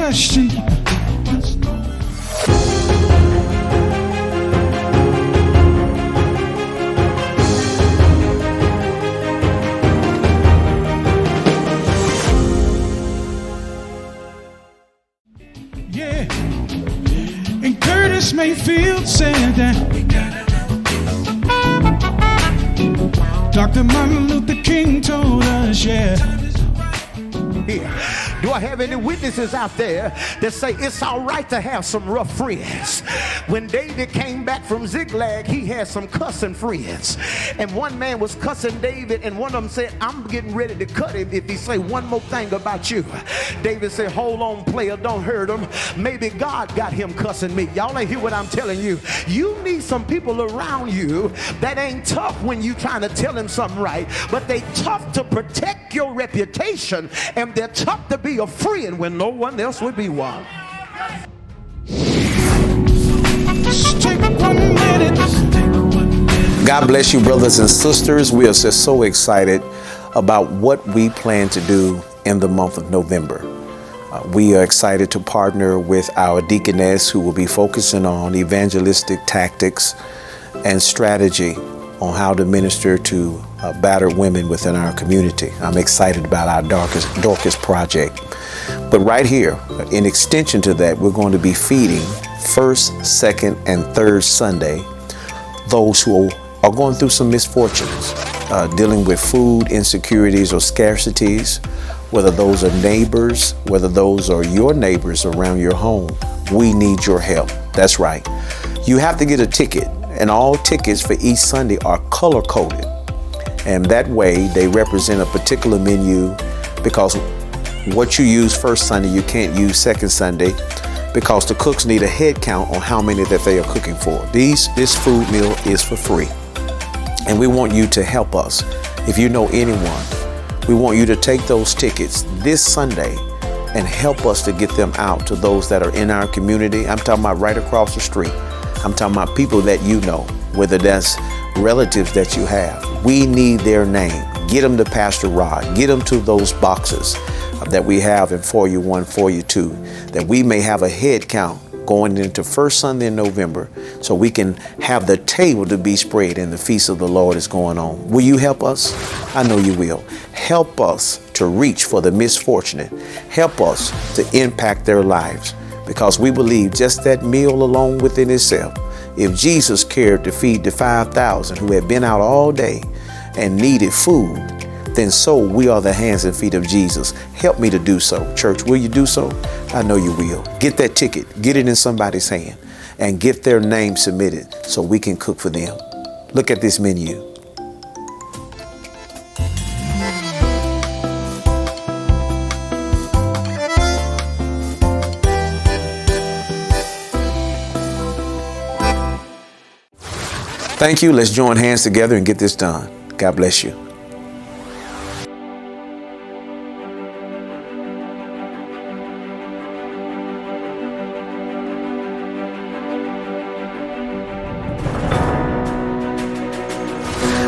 question. Yeah, and Curtis Mayfield said that Dr. Martin Luther King told us, yeah. Do I have any witnesses out there that say it's all right to have some rough friends? When David came back from Ziklag, he had some cussing friends. And one man was cussing David, and one of them said, I'm getting ready to cut him if he say one more thing about you. David said, hold on, player, don't hurt him. Maybe God got him cussing me. Y'all ain't hear what I'm telling you. You need some people around you that ain't tough when you trying to tell them something right, but they tough to protect your reputation, and they're tough to be a friend when no one else would be one. God bless you, brothers and sisters. We are just so excited about what we plan to do in the month of November. We are excited to partner with our deaconess, who will be focusing on evangelistic tactics and strategy on how to minister to battered women within our community. I'm excited about our Dorcas project. But right here, in extension to that, we're going to be feeding first, second, and third Sunday those who are going through some misfortunes, dealing with food insecurities or scarcities, whether those are neighbors, whether those are your neighbors around your home. We need your help. That's right. You have to get a ticket, and all tickets for each Sunday are color-coded. And that way they represent a particular menu, because what you use first Sunday, you can't use second Sunday, because the cooks need a head count on how many that they are cooking for. This food meal is for free. And we want you to help us. If you know anyone, we want you to take those tickets this Sunday and help us to get them out to those that are in our community. I'm talking about right across the street. I'm talking about people that you know, whether that's relatives that you have. We need their name. Get them to Pastor Rod. Get them to those boxes that we have in 4U1, 4U2, that we may have a head count going into first Sunday in November, so we can have the table to be spread and the feast of the Lord is going on. Will you help us? I know you will. Help us to reach for the misfortunate. Help us to impact their lives, because we believe just that meal alone within itself, if Jesus cared to feed the 5,000 who had been out all day and needed food, then so we are the hands and feet of Jesus. Help me to do so. Church, will you do so? I know you will. Get that ticket, get it in somebody's hand, and get their name submitted so we can cook for them. Look at this menu. Thank you. Let's join hands together and get this done. God bless you.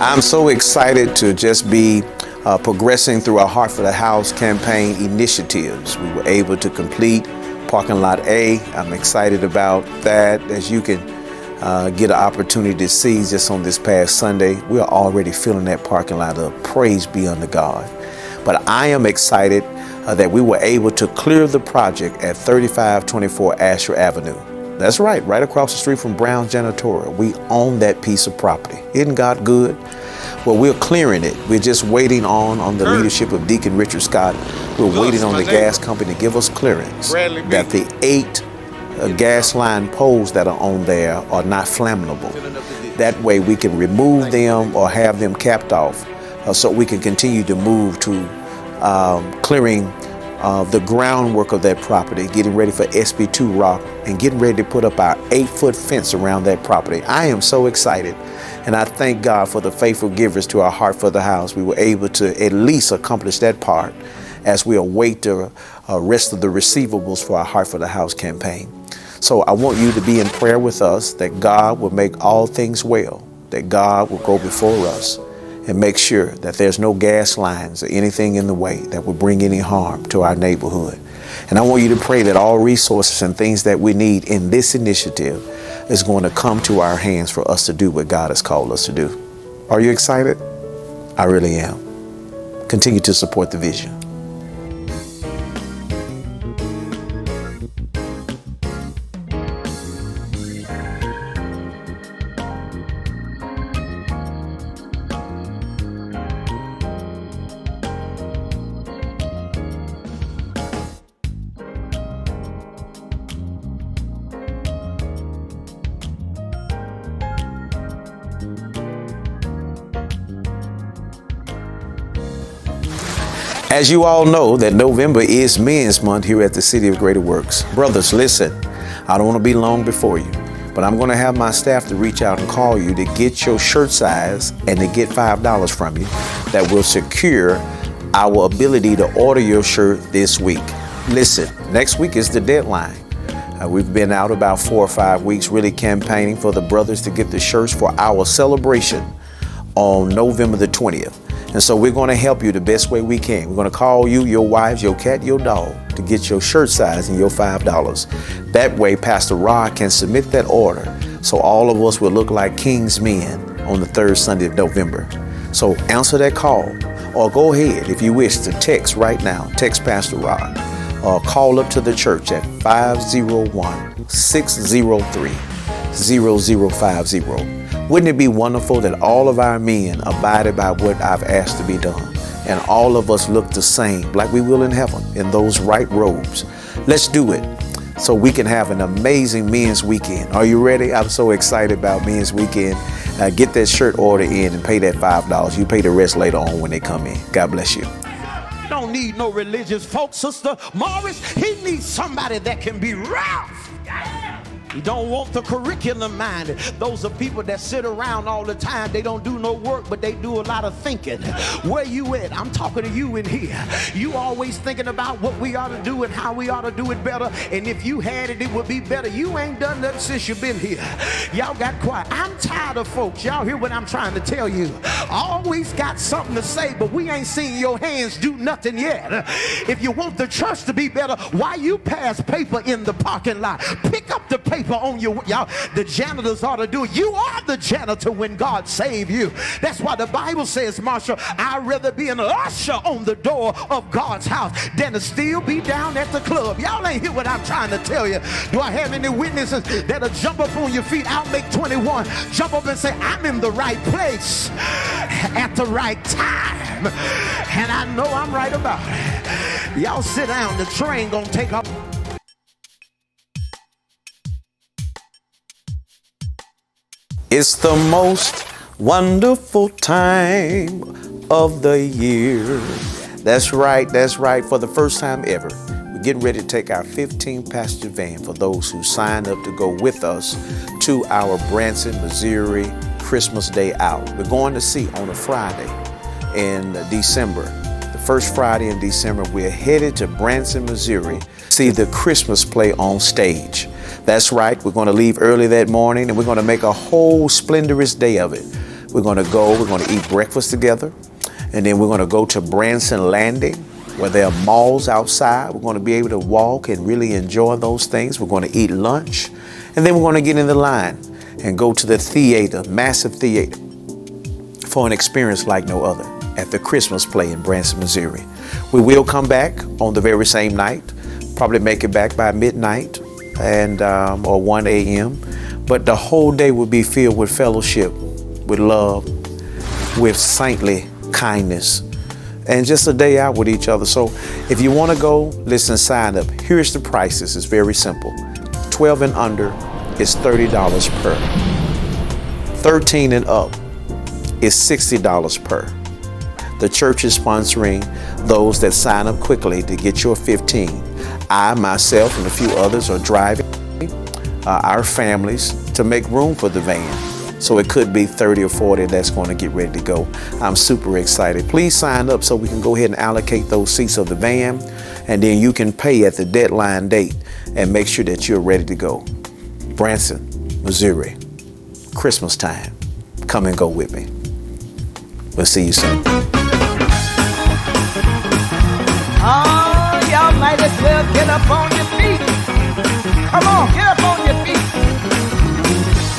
I'm so excited to just be progressing through our Heart for the House campaign initiatives. We were able to complete parking lot A. I'm excited about that. As you can get an opportunity to see just on this past Sunday, we are already filling that parking lot up. Praise be unto God. But I am excited that we were able to clear the project at 3524 Asher Avenue. That's right across the street from Brown's Janitorial. We own that piece of property. Isn't God good? Well, we're clearing it. We're just waiting on the leadership of Deacon Richard Scott. We're waiting on the gas company to give us clearance that the 8 gas line poles that are on there are not flammable. That way we can remove them or have them capped off, so we can continue to move to clearing the groundwork of that property, getting ready for SB2 rock, and getting ready to put up our 8-foot fence around that property. I am so excited, and I thank God for the faithful givers to our Heart for the House. We were able to at least accomplish that part as we await the rest of the receivables for our Heart for the House campaign. So I want you to be in prayer with us that God will make all things well, that God will go before us and make sure that there's no gas lines or anything in the way that will bring any harm to our neighborhood. And I want you to pray that all resources and things that we need in this initiative is going to come to our hands for us to do what God has called us to do. Are you excited? I really am. Continue to support the vision. As you all know, that November is Men's Month here at the City of Greater Works. Brothers, listen, I don't want to be long before you, but I'm going to have my staff to reach out and call you to get your shirt size and to get $5 from you that will secure our ability to order your shirt this week. Listen, next week is the deadline. We've been out about 4 or 5 weeks really campaigning for the brothers to get the shirts for our celebration on November the 20th. And so we're going to help you the best way we can. We're going to call you, your wives, your cat, your dog to get your shirt size and your $5. That way, Pastor Rod can submit that order so all of us will look like King's Men on the 3rd Sunday of November. So answer that call, or go ahead, if you wish, to text right now. Text Pastor Rod or call up to the church at 501-603-0050. Wouldn't it be wonderful that all of our men abided by what I've asked to be done, and all of us look the same, like we will in heaven, in those right robes? Let's do it so we can have an amazing Men's Weekend. Are you ready? I'm so excited about Men's Weekend. Get that shirt order in and pay that $5. You pay the rest later on when they come in. God bless you. Don't need no religious folks, Sister Morris. He needs somebody that can be rough. He don't want the curriculum minded. Those are people that sit around all the time. They don't do no work, but they do a lot of thinking. Where you at? I'm talking to you in here. You always thinking about what we ought to do and how we ought to do it better. And if you had it, it would be better. You ain't done nothing since you've been here. Y'all got quiet. I'm tired of folks. Y'all hear what I'm trying to tell you. Always got something to say, but we ain't seen your hands do nothing yet. If you want the church to be better, why you pass paper in the parking lot? Pick up the paper on y'all. The janitors ought to do it. You are the janitor when God saved you. That's why the Bible says, Marshall, I'd rather be an usher on the door of God's house than to still be down at the club. Y'all ain't hear what I'm trying to tell you. Do I have any witnesses that'll jump up on your feet? I'll make 21. Jump up and say, I'm in the right place at the right time. And I know I'm right about it. Y'all sit down. The train gonna take off. It's the most wonderful time of the year. That's right, that's right. For the first time ever, we're getting ready to take our 15-passenger van for those who signed up to go with us to our Branson, Missouri Christmas Day out. We're going to see on a Friday in December. The first Friday in December, we're headed to Branson, Missouri, see the Christmas play on stage. That's right, we're going to leave early that morning and we're going to make a whole splendorous day of it. We're going to eat breakfast together, and then we're going to go to Branson Landing where there are malls outside. We're going to be able to walk and really enjoy those things. We're going to eat lunch, and then we're going to get in the line and go to the theater, massive theater, for an experience like no other at the Christmas play in Branson, Missouri. We will come back on the very same night, probably make it back by midnight and or 1 a.m. But the whole day will be filled with fellowship, with love, with saintly kindness, and just a day out with each other. So if you want to go, listen, sign up. Here's the prices. It's very simple. 12 and under is $30 per. 13 and up is $60 per. The church is sponsoring those that sign up quickly to get your 15. I, myself, and a few others are driving our families to make room for the van. So it could be 30 or 40 that's going to get ready to go. I'm super excited. Please sign up so we can go ahead and allocate those seats of the van, and then you can pay at the deadline date and make sure that you're ready to go. Branson, Missouri, Christmas time. Come and go with me. We'll see you soon. Oh, y'all might have Well, get up on your feet. Come on, get up on your feet.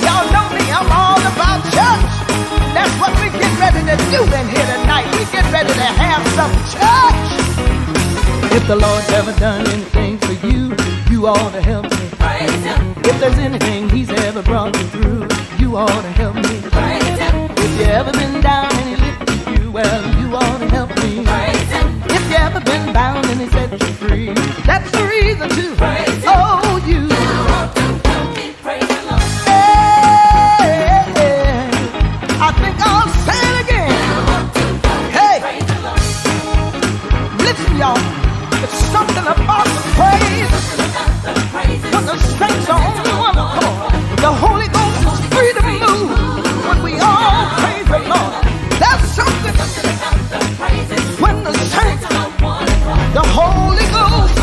Y'all know me, I'm all about church. That's what we get ready to do in here tonight. We get ready to have some church. If the Lord's ever done anything for you, you ought to help me. Praise Him. If there's anything He's ever brought you through, you ought to help me. Praise Him. If you ever been down and He lifted you, well, you ought to help me. Praise Him. If you ever been bound and He set you free, that's the reason to praise Him. Oh, you. Praise the Lord. Hey, I think I'll say it again. Hey, listen, y'all. It's something about the praise. When the saints are on one accord, the Holy Ghost is free to move. When we all praise the Lord, that's something. When the saints, the Holy Ghost.